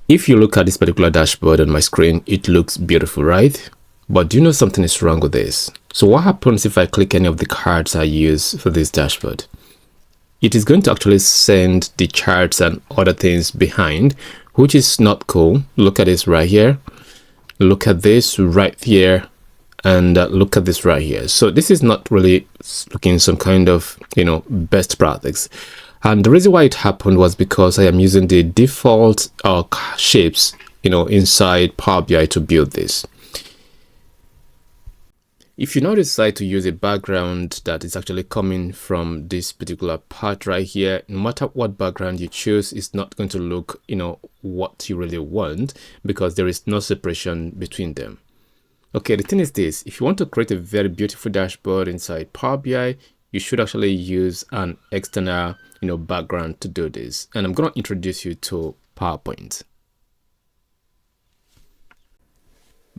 If you look at this particular dashboard on my screen, it looks beautiful, right? But do you know something is wrong with this? So what happens if I click any of the cards I use for this dashboard? It is going to actually send the charts and other things behind, which is not cool. Look at this right here. Look at this right here. And look at this right here. So this is not really looking some kind of, best practice. And the reason why it happened was because I am using the default shapes, inside Power BI to build this. If you now decide to use a background that is actually coming from this particular part right here, no matter what background you choose, it's not going to look, what you really want, because there is no separation between them. Okay, the thing is this: if you want to create a very beautiful dashboard inside Power BI, you should actually use an external, background to do this. And I'm going to introduce you to PowerPoint.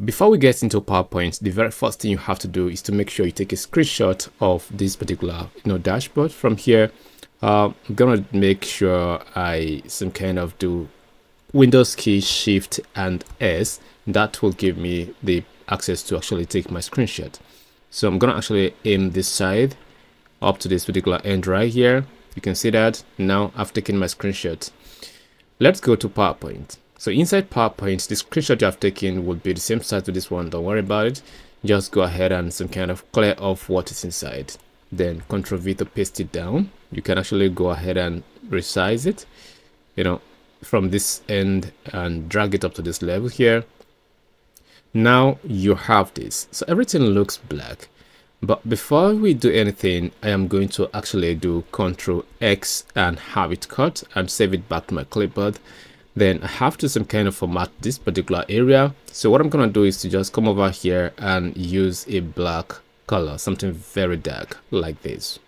Before we get into PowerPoint, the very first thing you have to do is to make sure you take a screenshot of this particular, dashboard. From here, I'm gonna make sure I some kind of do Windows key Shift and S. That will give me the access to actually take my screenshot. So I'm gonna actually aim this side up to this particular end right here. You can see that now I've taken my screenshot. Let's go to PowerPoint. So inside PowerPoint, the screenshot you have taken will be the same size to this one. Don't worry about it. Just go ahead and some kind of clear off what is inside. Then Ctrl V to paste it down. You can actually go ahead and resize it, from this end and drag it up to this level here. Now you have this. So everything looks black. But before we do anything, I am going to actually do Ctrl X and have it cut and save it back to my clipboard. Then I have to some kind of format this particular area. So what I'm going to do is to just come over here and use a black color, something very dark like this.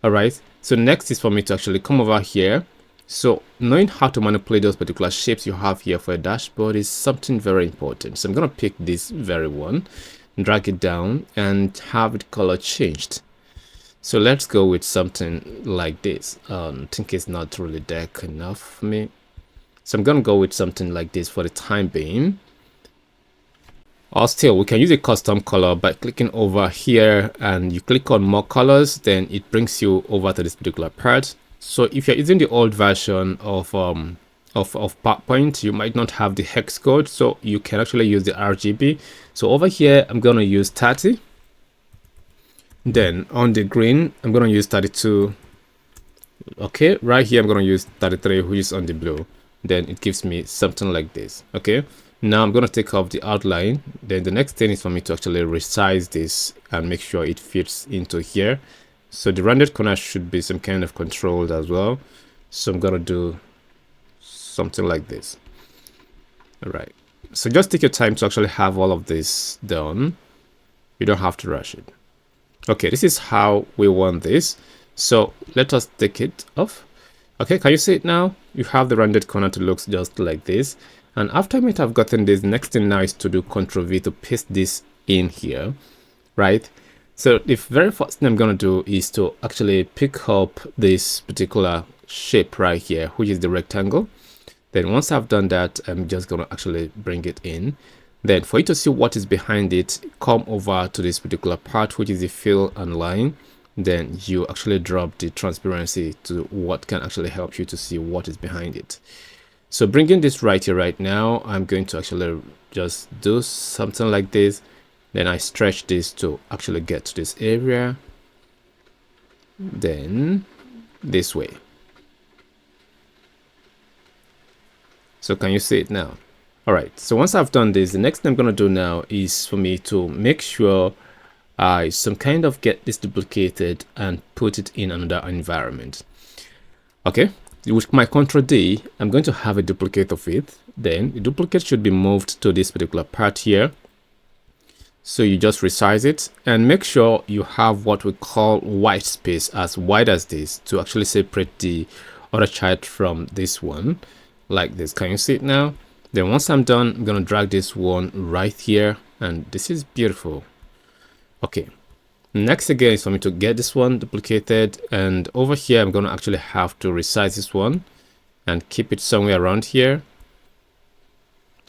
All right. So next is for me to actually come over here. So knowing how to manipulate those particular shapes you have here for a dashboard is something very important. So I'm going to pick this very one, drag it down and have the color changed. So let's go with something like this. I think it's not really dark enough for me. So I'm going to go with something like this for the time being. Or still, we can use a custom color by clicking over here and you click on more colors, then it brings you over to this particular part. So if you're using the old version of PowerPoint, you might not have the hex code, so you can actually use the RGB. So over here, I'm going to use 30. Then on the green, I'm going to use 32. Okay, right here, I'm going to use 33, which is on the blue. Then it gives me something like this. Okay, now I'm going to take off the outline. Then the next thing is for me to actually resize this and make sure it fits into here. So the rounded corner should be some kind of controlled as well. So I'm going to do something like this. All right, so just take your time to actually have all of this done. You don't have to rush it. Okay, this is how we want this. So let us take it off. Okay, can you see it now? You have the rounded corner to look just like this. And after I might have gotten this, next thing now is to do Ctrl V to paste this in here, right? So the very first thing I'm going to do is to actually pick up this particular shape right here, which is the rectangle. Then once I've done that, I'm just going to actually bring it in. Then for you to see what is behind it, come over to this particular part, which is the fill and line. Then you actually drop the transparency to what can actually help you to see what is behind it. So bringing this right here right now, I'm going to actually just do something like this. Then I stretch this to actually get to this area. Then this way. So can you see it now? All right, so once I've done this, the next thing I'm going to do now is for me to make sure I some kind of get this duplicated and put it in another environment. Okay, with my Ctrl D, I'm going to have a duplicate of it. Then the duplicate should be moved to this particular part here. So you just resize it and make sure you have what we call white space as wide as this to actually separate the other chart from this one like this. Can you see it now? Then once I'm done, I'm going to drag this one right here and this is beautiful. Okay, next again is for me to get this one duplicated, and over here I'm going to actually have to resize this one and keep it somewhere around here.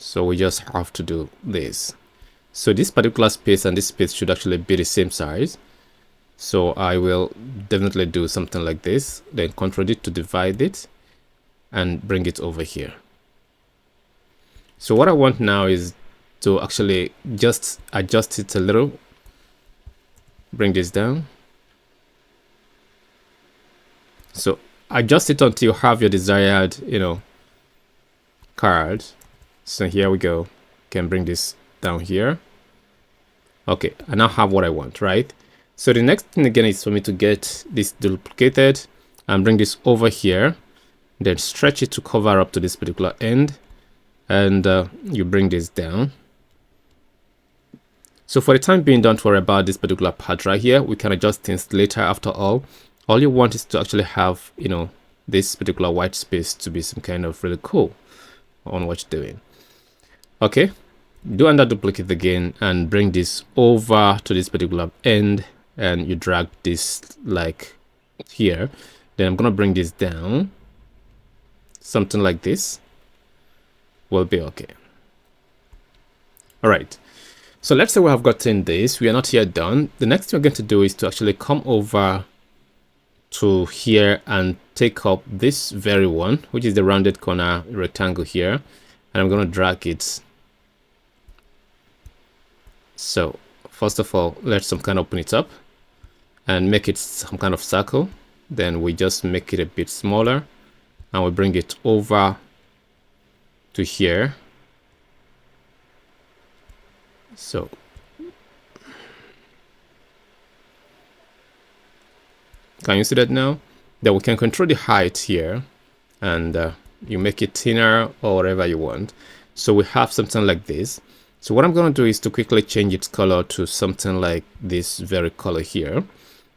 So we just have to do this. So this particular space and this space should actually be the same size. So I will definitely do something like this, then Ctrl D to divide it and bring it over here. So what I want now is to actually just adjust it a little. Bring this down. So adjust it until you have your desired, card. So here we go. Can bring this down here. Okay, I now have what I want, right? So the next thing again is for me to get this duplicated and bring this over here, then stretch it to cover up to this particular end, and you bring this down. So for the time being, don't worry about this particular part right here. We can adjust things later. After all you want is to actually have, this particular white space to be some kind of really cool on what you're doing. Okay, do under duplicate again and bring this over to this particular end, and you drag this like here. Then I'm gonna bring this down, something like this will be okay. All right, so let's say we have gotten this. We are not yet done. The next thing we're going to do is to actually come over to here and take up this very one, which is the rounded corner rectangle here, and I'm going to drag it. So first of all, let's open it up and make it some kind of circle. Then we just make it a bit smaller and we bring it over to here. So can you see that now? Then we can control the height here, and you make it thinner or whatever you want. So we have something like this. So what I'm going to do is to quickly change its color to something like this very color here.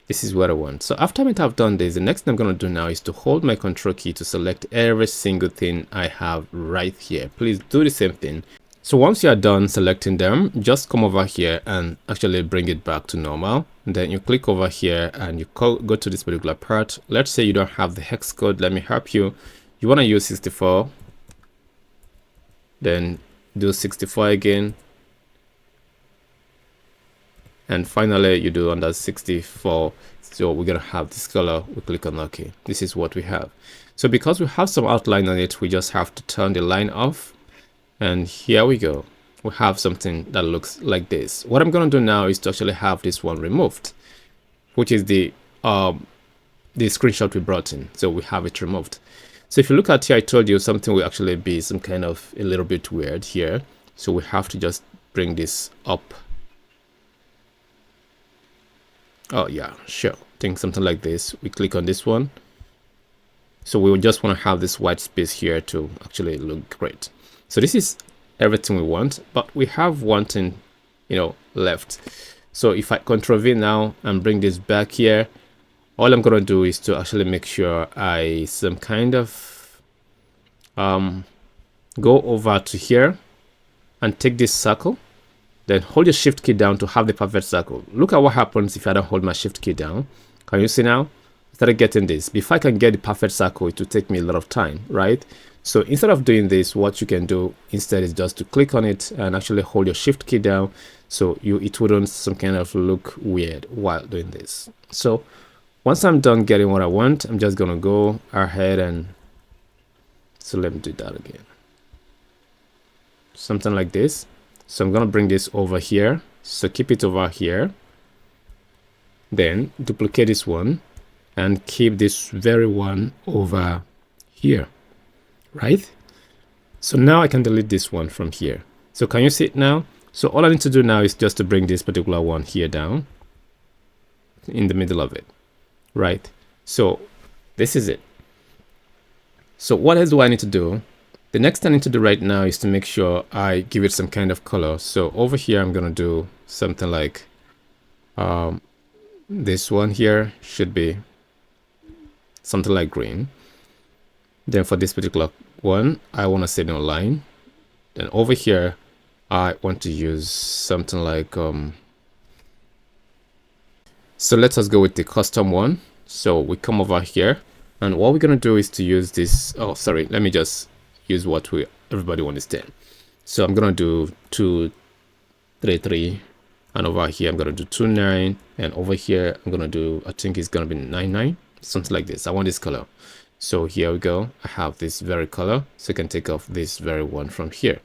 This is what I want. So after I have done this, the next thing I'm going to do now is to hold my control key to select every single thing I have right here. Please do the same thing. So once you are done selecting them, just come over here and actually bring it back to normal. And then you click over here and you go to this particular part. Let's say you don't have the hex code. Let me help you. You want to use 64. Then do 64 again. And finally you do under 64. So we're going to have this color. We click on OK. This is what we have. So because we have some outline on it, we just have to turn the line off. And here we go. We have something that looks like this. What I'm going to do now is to actually have this one removed, which is the screenshot we brought in. So we have it removed. So if you look at here, I told you something will actually be some kind of a little bit weird here. So we have to just bring this up. Oh yeah, sure. Think something like this. We click on this one. So we just want to have this white space here to actually look great. So this is everything we want, but we have one thing, left. So if I Ctrl V now and bring this back here, all I'm going to do is to actually make sure I some kind of go over to here and take this circle, then hold your shift key down to have the perfect circle. Look at what happens if I don't hold my shift key down. Can you see now? I started getting this. Before I can get the perfect circle, it will take me a lot of time, right? So instead of doing this, what you can do instead is just to click on it and actually hold your shift key down, so it wouldn't some kind of look weird while doing this. So once I'm done getting what I want, I'm just gonna go ahead and so let me do that again. Something like this. So I'm gonna bring this over here. So keep it over here. Then duplicate this one and keep this very one over here. Right? So now I can delete this one from here. So can you see it now? So all I need to do now is just to bring this particular one here down in the middle of it. Right? So this is it. So what else do I need to do? The next thing I need to do right now is to make sure I give it some kind of color. So over here, I'm going to do something like this one here should be something like green. Then for this particular one, I want to set a line. Then over here, I want to use something like so let us go with the custom one. So we come over here, and what we're going to do is to use this. Oh, sorry, let me just use what everybody will understand. So I'm gonna do 233, and over here I'm gonna do 29, and over here I'm gonna do, I think it's gonna be 99, something like this. I want this color. So here we go. I have this very color, so you can take off this very one from here.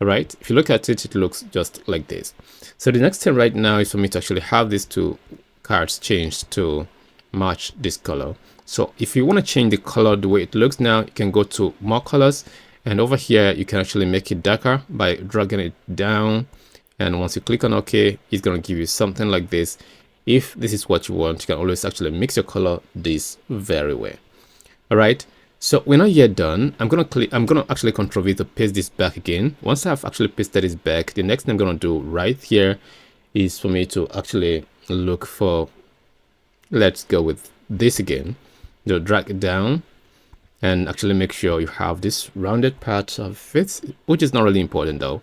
All right, if you look at it, it looks just like this. So the next thing right now is for me to actually have these two cards changed to match this color. So if you want to change the color the way it looks now, you can go to more colors, and over here you can actually make it darker by dragging it down, and once you click on OK, it's going to give you something like this. If this is what you want, you can always actually mix your color this very way. All right, so we're not yet done. I'm gonna actually Ctrl V to paste this back again. Once I've actually pasted this back, the next thing I'm gonna do right here is for me to actually look for, let's go with this again. You'll drag it down and actually make sure you have this rounded part of it, which is not really important though.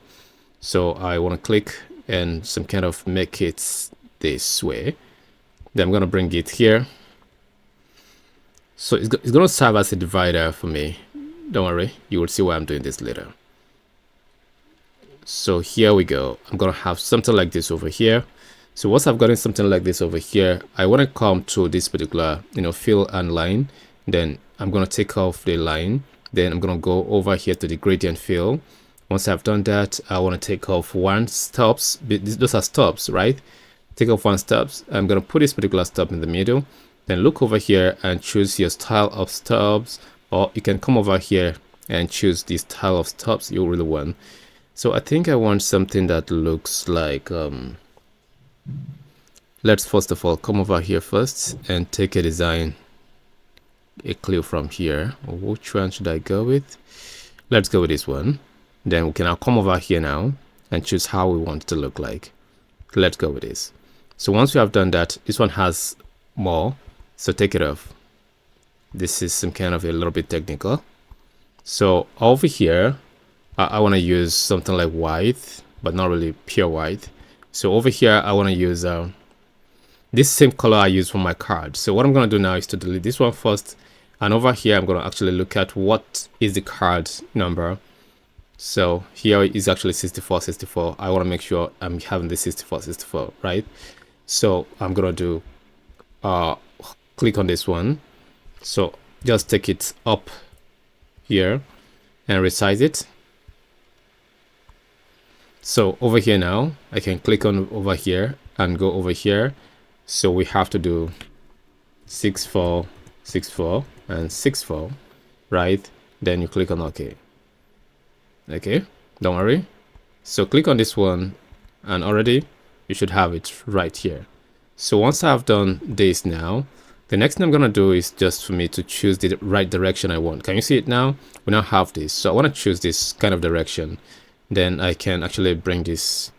So I want to click and some kind of make it this way. Then I'm gonna bring it here. So it's going to serve as a divider for me. Don't worry, you will see why I'm doing this later. So here we go. I'm going to have something like this over here. So once I've gotten something like this over here, I want to come to this particular, fill and line. Then I'm going to take off the line. Then I'm going to go over here to the gradient fill. Once I've done that, I want to take off one stops. Those are stops, right? Take off one stops. I'm going to put this particular stop in the middle. Then look over here and choose your style of stubs, or you can come over here and choose the style of stubs you really want. So I think I want something that looks like, let's first of all come over here first and take a design, a clue from here. Which one should I go with? Let's go with this one. Then we can now come over here now and choose how we want it to look like. Let's go with this. So once we have done that, this one has more. So take it off. This is some kind of a little bit technical. So over here, I want to use something like white, but not really pure white. So over here, I want to use this same color I use for my card. So what I'm going to do now is to delete this one first. And over here, I'm going to actually look at what is the card number. So here is actually 6464. I want to make sure I'm having the 6464, right? So I'm going to do click on this one. So just take it up here and resize it. So over here now, I can click on over here and go over here. So we have to do 6464 and 64, right? Then you click on OK. Okay, don't worry. So click on this one and already you should have it right here. So once I've done this now, the next thing I'm going to do is just for me to choose the right direction I want. Can you see it now? We now have this. So I want to choose this kind of direction. Then I can actually bring this.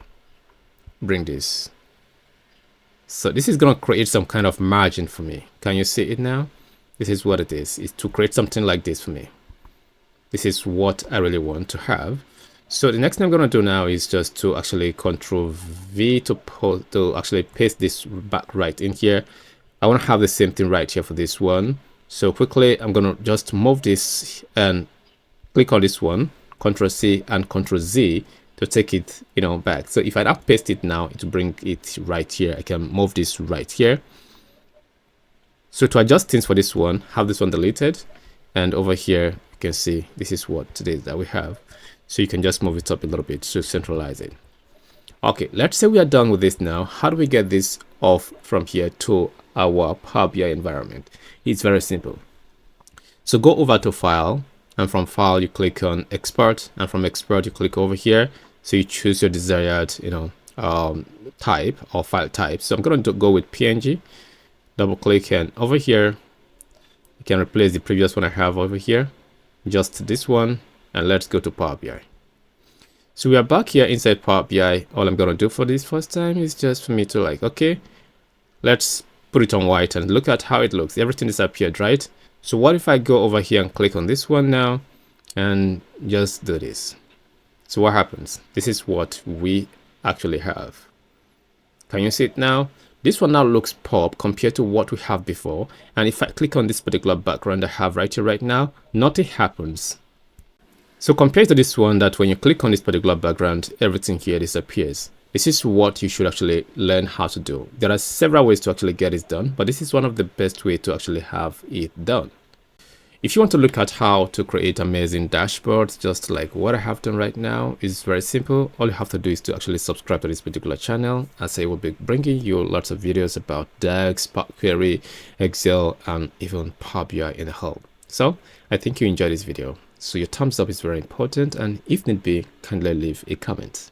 So this is going to create some kind of margin for me. Can you see it now? This is what it is. It's to create something like this for me. This is what I really want to have. So the next thing I'm going to do now is just to actually Ctrl V to actually paste this back right in here. I want to have the same thing right here for this one. So quickly, I'm going to just move this and click on this one, Ctrl C and Ctrl Z to take it, back. So if I now paste it now, it will bring it right here. I can move this right here. So to adjust things for this one, have this one deleted. And over here, you can see this is what it is that we have. So you can just move it up a little bit to centralize it. Okay, let's say we are done with this now. How do we get this off from here to our Power BI environment? It's very simple. So go over to File, and from File you click on Export, and from Export you click over here. So you choose your desired, type or file type. So I'm going to go with PNG. Double click, and over here you can replace the previous one I have over here. Just this one, and let's go to Power BI. So we are back here inside Power BI. All I'm going to do for this first time is just for me to okay, let's put it on white and look at how it looks. Everything disappeared, right? So what if I go over here and click on this one now and just do this? So what happens? This is what we actually have. Can you see it now? This one now looks pop compared to what we have before. And if I click on this particular background I have right here right now, nothing happens. So compared to this one, that when you click on this particular background, everything here disappears. This is what you should actually learn how to do. There are several ways to actually get it done, but this is one of the best ways to actually have it done. If you want to look at how to create amazing dashboards, just like what I have done right now, is very simple. All you have to do is to actually subscribe to this particular channel, as I will be bringing you lots of videos about DAX, Power Query, Excel, and even Power BI in the whole. So I think you enjoyed this video. So your thumbs up is very important, and if need be, kindly leave a comment.